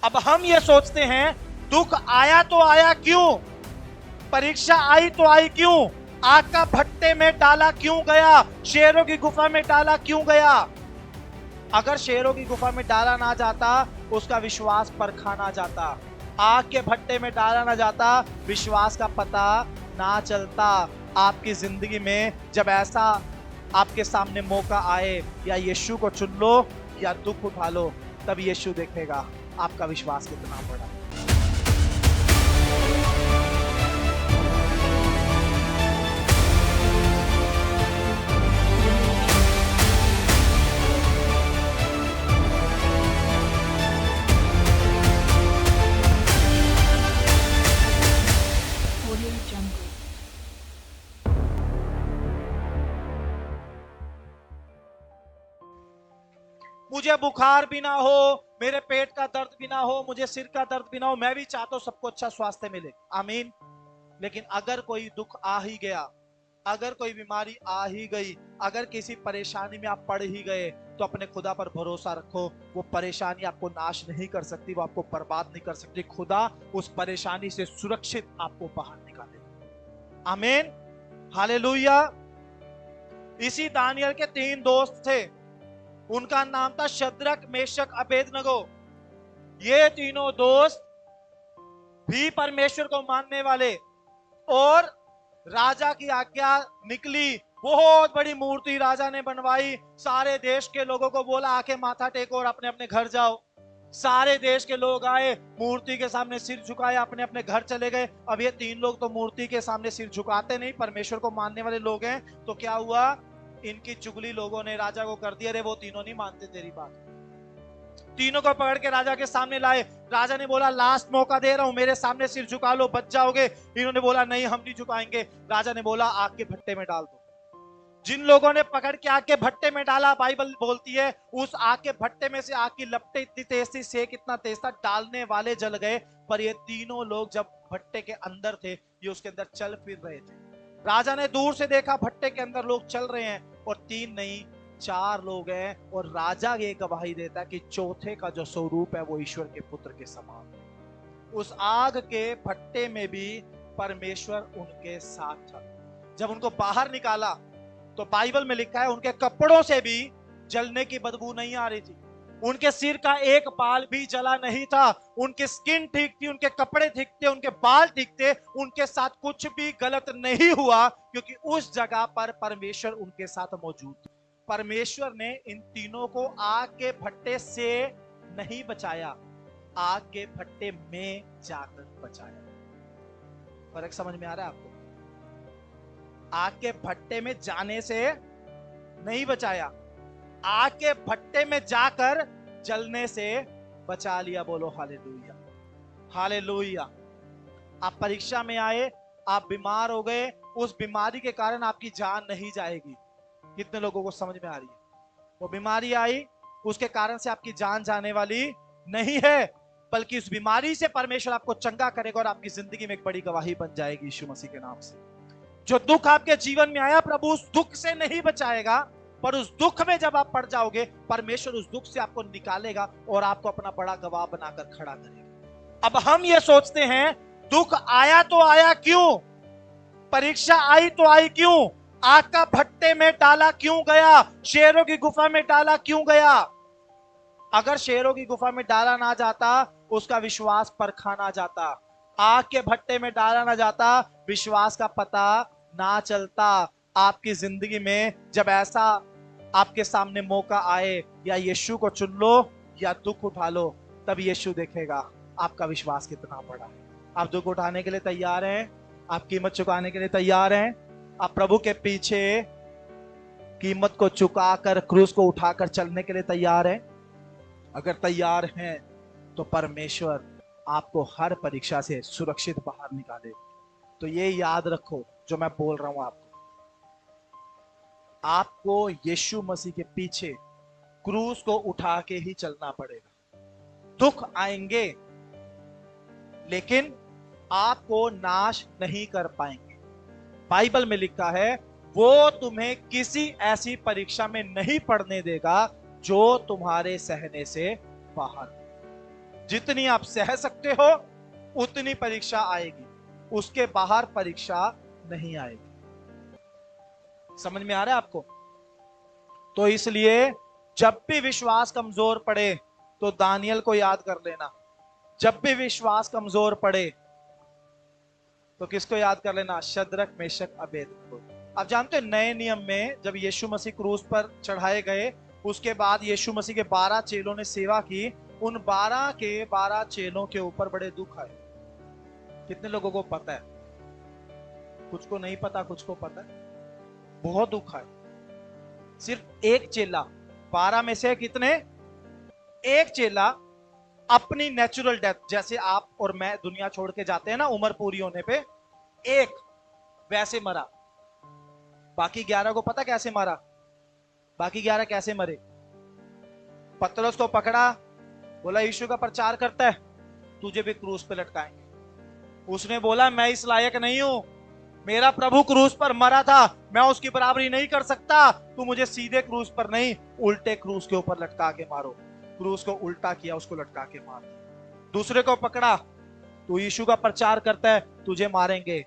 अब हम ये सोचते हैं दुख आया तो आया क्यों, परीक्षा आई तो आई क्यों, आग का भट्टे में डाला क्यों गया, शेरों की गुफा में डाला क्यों गया। अगर शेरों की गुफा में डाला ना जाता, उसका विश्वास परखा ना जाता, आग के भट्टे में डाला ना जाता, विश्वास का पता ना चलता। आपकी जिंदगी में जब ऐसा आपके सामने मौका आए, या यीशु को चुन लो या दुख उठा लो, तब यीशु देखेगा आपका विश्वास कितना बड़ा है। Audio Jungle. मुझे बुखार भी ना हो, मेरे पेट का दर्द भी ना हो, मुझे सिर का दर्द भी ना हो, मैं भी चाहता हूं सबको अच्छा स्वास्थ्य मिले, आमीन। लेकिन अगर कोई दुख आ ही गया, अगर कोई बीमारी आ ही गई, अगर किसी परेशानी में आप पड़ ही गए, तो अपने खुदा पर भरोसा रखो। वो परेशानी आपको नाश नहीं कर सकती, वो आपको बर्बाद नहीं कर सकती। खुदा उस परेशानी से सुरक्षित आपको बाहर निकालेगा, आमीन, हालेलुया। इसी दानियल के 3 दोस्त थे, उनका नाम था शद्रक, मेशक, अबेदनगो। ये तीनों दोस्त भी परमेश्वर को मानने वाले, और राजा की आज्ञा निकली, बहुत बड़ी मूर्ति राजा ने बनवाई, सारे देश के लोगों को बोला आके माथा टेको और अपने अपने घर जाओ। सारे देश के लोग आए, मूर्ति के सामने सिर झुकाया, अपने अपने घर चले गए। अब ये 3 लोग तो मूर्ति के सामने सिर झुकाते नहीं, परमेश्वर को मानने वाले लोग हैं। तो क्या हुआ, इनकी चुगली लोगों ने राजा को कर दिया, अरे वो तीनों नहीं मानते तेरी बात। तीनों को पकड़ के राजा के सामने लाए। राजा ने बोला लास्ट मौका दे रहा हूं, मेरे सामने सिर झुका लो, बच जाओगे। इन्होंने बोला नहीं, हम नहीं झुकाएंगे। राजा ने बोला आग के भट्टे में डाल दो। जिन लोगों ने पकड़ के आग के भट्टे में डाला, बाइबल बोलती है उस आग के भट्टे में से आग की लपटें इतनी तेज थी, सेक इतना तेज था, डालने वाले जल गए। पर ये तीनों लोग जब भट्टे के अंदर थे, ये उसके अंदर चल फिर रहे थे। राजा ने दूर से देखा भट्टे के अंदर लोग चल रहे हैं, और 3 नहीं 4 लोग हैं। और राजा ये गवाही देता है कि चौथे का जो स्वरूप है वो ईश्वर के पुत्र के समान है। उस आग के भट्टे में भी परमेश्वर उनके साथ था। जब उनको बाहर निकाला, तो बाइबल में लिखा है उनके कपड़ों से भी जलने की बदबू नहीं आ रही थी, उनके सिर का एक बाल भी जला नहीं था, उनकी स्किन ठीक थी, उनके कपड़े ठीक थे, उनके बाल ठीक थे, उनके साथ कुछ भी गलत नहीं हुआ, क्योंकि उस जगह पर परमेश्वर उनके साथ मौजूद था। परमेश्वर ने इन तीनों को आग के भट्टे से नहीं बचाया, आग के भट्टे में जाकर बचाया। फर्क समझ में आ रहा है आपको? आग के भट्टे में जाने से नहीं बचाया, आग के भट्टे में जाकर जलने से बचा लिया। बोलो हालेलुया, हालेलुया। आप परीक्षा में आए, आप बीमार हो गए, उस बीमारी के कारण आपकी जान नहीं जाएगी। कितने लोगों को समझ में आ रही है? वो बीमारी आई, उसके कारण से आपकी जान जाने वाली नहीं है, बल्कि उस बीमारी से परमेश्वर आपको चंगा करेगा और आपकी जिंदगी में एक बड़ी गवाही बन जाएगी यीशु मसीह के नाम से। जो दुख आपके जीवन में आया, प्रभु उस दुख से नहीं बचाएगा, पर उस दुख में जब आप पड़ जाओगे, परमेश्वर उस दुख से आपको निकालेगा और आपको अपना बड़ा गवाह बनाकर खड़ा करेगा। अब हम ये सोचते हैं दुख आया तो आया क्यों, परीक्षा आई तो आई क्यों, आग का भट्टे में डाला क्यों गया, शेरों की गुफा में डाला क्यों गया। अगर शेरों की गुफा में डाला ना जाता, उसका विश्वास परखा ना जाता, आग के भट्टे में डाला ना जाता, विश्वास का पता ना चलता। आपकी जिंदगी में जब ऐसा आपके सामने मौका आए, या यीशु को चुन लो या दुख उठा लो, तब यीशु देखेगा आपका विश्वास कितना बड़ा है। आप दुख उठाने के लिए तैयार हैं? आप कीमत चुकाने के लिए तैयार हैं? आप प्रभु के पीछे कीमत को चुकाकर, क्रूस को उठाकर चलने के लिए तैयार हैं? अगर तैयार हैं तो परमेश्वर आपको हर परीक्षा से सुरक्षित बाहर निकाले। तो ये याद रखो जो मैं बोल रहा हूं आपको यीशु मसीह के पीछे क्रूस को उठा के ही चलना पड़ेगा। दुख आएंगे, लेकिन आपको नाश नहीं कर पाएंगे। बाइबल में लिखा है वो तुम्हें किसी ऐसी परीक्षा में नहीं पड़ने देगा जो तुम्हारे सहने से बाहर। जितनी आप सह सकते हो उतनी परीक्षा आएगी, उसके बाहर परीक्षा नहीं आएगी। समझ में आ रहा है आपको? तो इसलिए जब भी विश्वास कमजोर पड़े तो दानियल को याद कर लेना। जब भी विश्वास कमजोर पड़े तो किसको याद कर लेना? Shadrach, Meshach, Abednego. आप जानते हो नए नियम में जब यीशु मसीह क्रूस पर चढ़ाए गए, उसके बाद यीशु मसीह के 12 चेलों ने सेवा की। उन 12 के 12 चेलों के ऊपर बड़े दुख आए। कितने लोगों को पता है? कुछ को नहीं पता, कुछ को पता है। बहुत दुख आए। सिर्फ एक चेला, 12 में से कितने? एक चेला अपनी नेचुरल डेथ, जैसे आप और मैं दुनिया छोड़ के जाते हैं ना उम्र पूरी होने पे, एक वैसे मरा। बाकी 11 को पता कैसे मारा? बाकी 11 कैसे मरे? पतरस को पकड़ा, बोला यीशु का प्रचार करता है, तुझे भी क्रूस पे लटकाएंगे। उसने बोला मैं इस लायक नहीं हूं, मेरा प्रभु क्रूस पर मरा था, मैं उसकी बराबरी नहीं कर सकता। तू मुझे सीधे क्रूस पर नहीं, उल्टे क्रूस के ऊपर लटका के मारो। क्रूस को उल्टा किया, उसको लटका के मार दिया। दूसरे को पकड़ा, तू यीशु का प्रचार करता है, तुझे मारेंगे।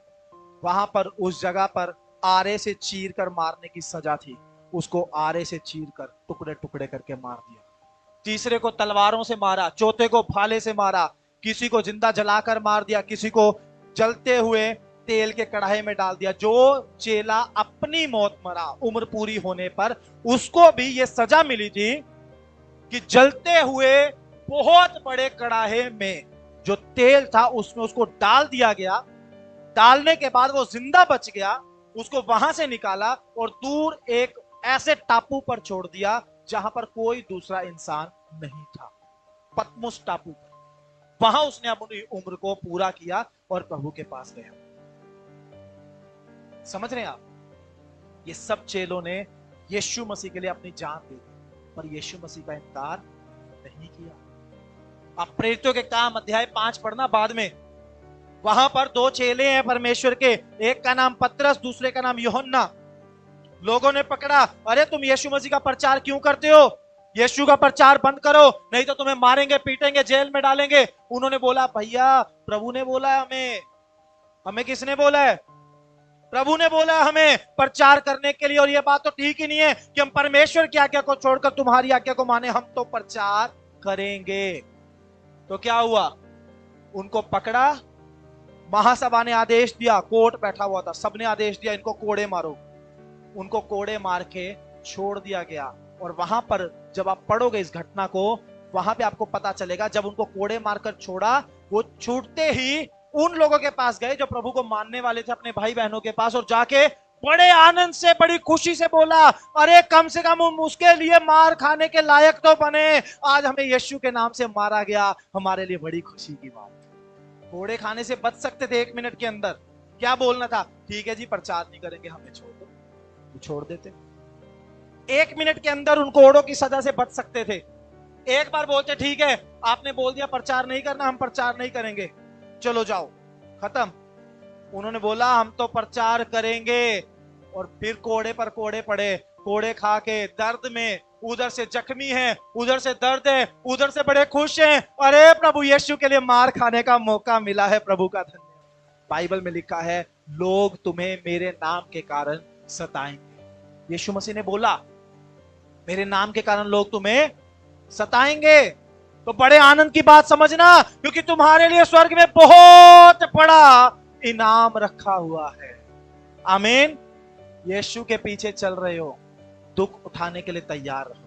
वहां पर उस जगह पर आरे से चीर कर मारने की सजा थी, उसको आरे से चीर कर टुकड़े टुकड़े करके मार दिया। तीसरे को तलवारों से मारा, चौथे को भाले से मारा, किसी को जिंदा जलाकर मार दिया, किसी को जलते हुए तेल के कढ़ाई में डाल दिया। जो चेला अपनी मौत मरा उम्र पूरी होने पर, उसको भी यह सजा मिली थी कि जलते हुए बहुत बड़े कढ़ाई में जो तेल था उसमें उसको डाल दिया गया। डालने के बाद वो जिंदा बच गया, उसको वहां से निकाला और दूर एक ऐसे टापू पर छोड़ दिया जहां पर कोई दूसरा इंसान नहीं था, पतमुस टापू पर। वहां उसने अपनी उम्र को पूरा किया और प्रभु के पास गया। समझ रहे हैं आप? ये सब चेलों ने यीशु मसीह के लिए अपनी जान दी, पर यीशु मसीह का इनकार नहीं किया। आप प्रेरितों के काम अध्याय 5 पढ़ना बाद में, वहां पर 2 चेले हैं परमेश्वर के, एक का नाम पतरस, दूसरे का नाम यूहन्ना। लोगों ने पकड़ा, अरे तुम यीशु मसीह का प्रचार क्यों करते हो? यीशु का प्रचार बंद करो, नहीं तो तुम्हें मारेंगे, पीटेंगे, जेल में डालेंगे। उन्होंने बोला भैया प्रभु ने बोला है हमें किसने बोला है? प्रभु ने बोला हमें प्रचार करने के लिए, और यह बात तो ठीक ही नहीं है कि हम परमेश्वर की आज्ञा को छोड़कर तुम्हारी आज्ञा को माने। हम तो प्रचार करेंगे। तो क्या हुआ? उनको पकड़ा, महासभा ने आदेश दिया, कोर्ट बैठा हुआ था, सबने आदेश दिया इनको कोड़े मारो। उनको कोड़े मार के छोड़ दिया गया। और वहां पर जब आप पढ़ोगे इस घटना को, वहां पे आपको पता चलेगा जब उनको कोड़े मारकर छोड़ा, वो छूटते ही उन लोगों के पास गए जो प्रभु को मानने वाले थे, अपने भाई बहनों के पास, और जाके बड़े आनंद से, बड़ी खुशी से बोला, अरे कम से कम हम उसके लिए मार खाने के लायक तो बने, आज हमें यीशु के नाम से मारा गया, हमारे लिए बड़ी खुशी की बात। कोड़े खाने से बच सकते थे 1 मिनट के अंदर। क्या बोलना था? ठीक है जी प्रचार नहीं करेंगे, हमें छोड़ दो, तो छोड़ देते। 1 मिनट के अंदर उन कोड़ों की सजा से बच सकते थे। एक बार बोलते ठीक है आपने बोल दिया प्रचार नहीं करना, हम प्रचार नहीं करेंगे, चलो जाओ, खत्म। उन्होंने बोला हम तो प्रचार करेंगे, और फिर कोड़े पर कोड़े पड़े। कोड़े खा के दर्द में, उधर से जख्मी है, उधर से दर्द है, उधर से बड़े खुश हैं, अरे प्रभु यीशु के लिए मार खाने का मौका मिला है, प्रभु का धन्यवाद। बाइबल में लिखा है लोग तुम्हें मेरे नाम के कारण सताएंगे। यीशु मसीह ने बोला मेरे नाम के कारण लोग तुम्हें सताएंगे, तो बड़े आनंद की बात समझना, क्योंकि तुम्हारे लिए स्वर्ग में बहुत बड़ा इनाम रखा हुआ है। आमीन। यीशु के पीछे चल रहे हो, दुख उठाने के लिए तैयार रहो,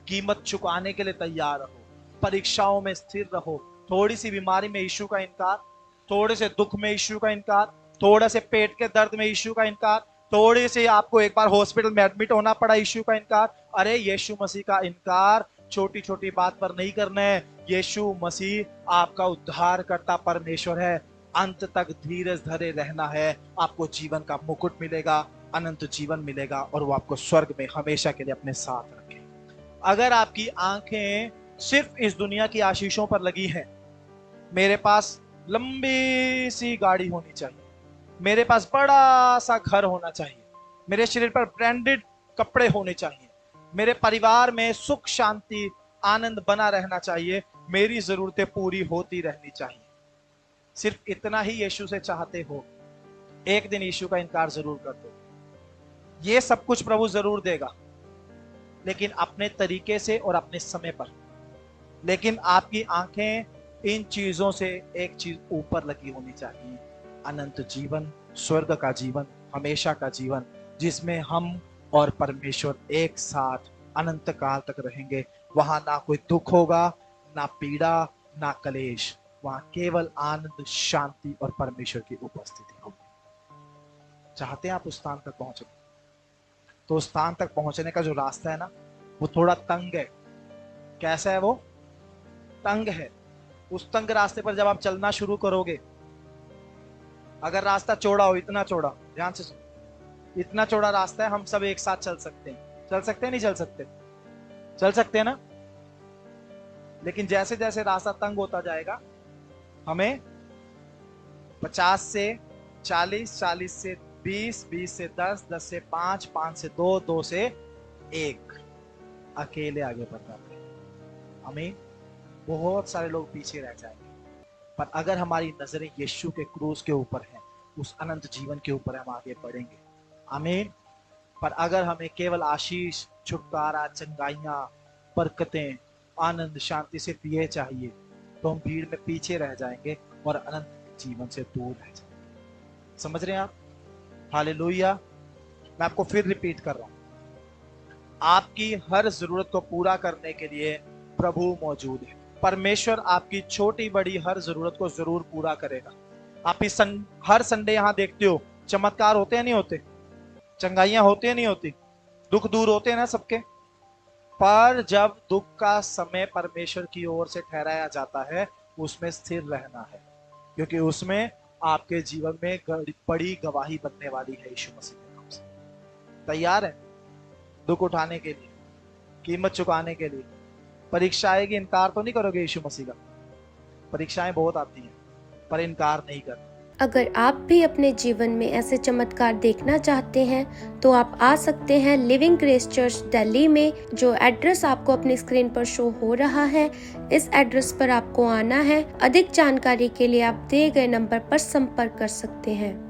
कीमत चुकाने के लिए तैयार रहो, परीक्षाओं में स्थिर रहो। थोड़ी सी बीमारी में यीशु का इनकार, थोड़े से दुख में यीशु का इनकार, थोड़े से पेट के दर्द में यीशु का इनकार, थोड़ी सी आपको एक बार हॉस्पिटल में एडमिट होना पड़ा, यीशु का इनकार। अरे यीशु मसीह का इनकार छोटी छोटी बात पर नहीं करना है। यीशु मसीह आपका उद्धार करता परमेश्वर है, अंत तक धीरज धरे रहना है, आपको जीवन का मुकुट मिलेगा, अनंत जीवन मिलेगा, और वो आपको स्वर्ग में हमेशा के लिए अपने साथ रखे। अगर आपकी आंखें सिर्फ इस दुनिया की आशीषों पर लगी हैं, मेरे पास लंबी सी गाड़ी होनी चाहिए, मेरे पास बड़ा सा घर होना चाहिए, मेरे शरीर पर ब्रांडेड कपड़े होने चाहिए, मेरे परिवार में सुख शांति आनंद बना रहना चाहिए, मेरी जरूरतें पूरी होती रहनी चाहिए। सिर्फ इतना ही यीशु से चाहते हो, एक दिन यीशु का इनकार जरूर कर दो। ये सब कुछ प्रभु जरूर देगा, लेकिन अपने तरीके से और अपने समय पर। लेकिन आपकी आंखें इन चीजों से एक चीज ऊपर लगी होनी चाहिए, अनंत जीवन, स्वर्ग का जीवन, हमेशा का जीवन, जिसमें हम और परमेश्वर एक साथ अनंत काल तक रहेंगे। वहां ना कोई दुख होगा, ना पीड़ा, ना कलेश, वहां केवल आनंद, शांति और परमेश्वर की उपस्थिति होगी। चाहते हैं आप उस स्थान तक पहुंचे? तो उस स्थान तक पहुंचने का जो रास्ता है ना, वो थोड़ा तंग है। कैसा है वो? तंग है। उस तंग रास्ते पर जब आप चलना शुरू करोगे, अगर रास्ता चौड़ा हो, इतना चौड़ा, ध्यान से सुनो, इतना चौड़ा रास्ता है, हम सब एक साथ चल सकते हैं। चल सकते हैं? नहीं चल सकते? चल सकते हैं ना? लेकिन जैसे जैसे रास्ता तंग होता जाएगा, हमें 50 से 40, 40 से 20, 20 से 10, 10 से 5, 5 से 2, 2 से 1 अकेले आगे बढ़ना पड़ेगा। आमीन। बहुत सारे लोग पीछे रह जाएंगे, पर अगर हमारी नजरें यीशु के क्रूस के ऊपर हैं, उस अनंत जीवन के ऊपर हम आगे बढ़ेंगे। आमीन। पर अगर हमें केवल आशीष, छुटकारा, चंगाइयां, बरकतें, आनंद, शांति से पिए चाहिए, तो हम भीड़ में पीछे रह जाएंगे और अनंत जीवन से दूर रह जाएंगे। समझ रहे हैं आप? हालेलुया। मैं आपको फिर रिपीट कर रहा हूं, आपकी हर जरूरत को पूरा करने के लिए प्रभु मौजूद है। परमेश्वर आपकी छोटी बड़ी हर जरूरत को जरूर पूरा करेगा। आप इस हर संडे यहां देखते हो, चमत्कार होते हैं नहीं होते? चंगाइयां होती है नहीं होती? दुख दूर होते हैं ना सबके? पर जब दुख का समय परमेश्वर की ओर से ठहराया जाता है, उसमें स्थिर रहना है, क्योंकि उसमें आपके जीवन में बड़ी गवाही बनने वाली है। यीशु मसीह के नाम से तैयार है दुख उठाने के लिए, कीमत चुकाने के लिए? परीक्षा आएगी, इनकार तो नहीं करोगे यीशु मसीह का? परीक्षाएं बहुत आती हैं, पर इनकार नहीं करना। अगर आप भी अपने जीवन में ऐसे चमत्कार देखना चाहते हैं तो आप आ सकते हैं लिविंग ग्रेस चर्च दिल्ली में, जो एड्रेस आपको अपनी स्क्रीन पर शो हो रहा है। इस एड्रेस पर आपको आना है। अधिक जानकारी के लिए आप दिए गए नंबर पर संपर्क कर सकते हैं।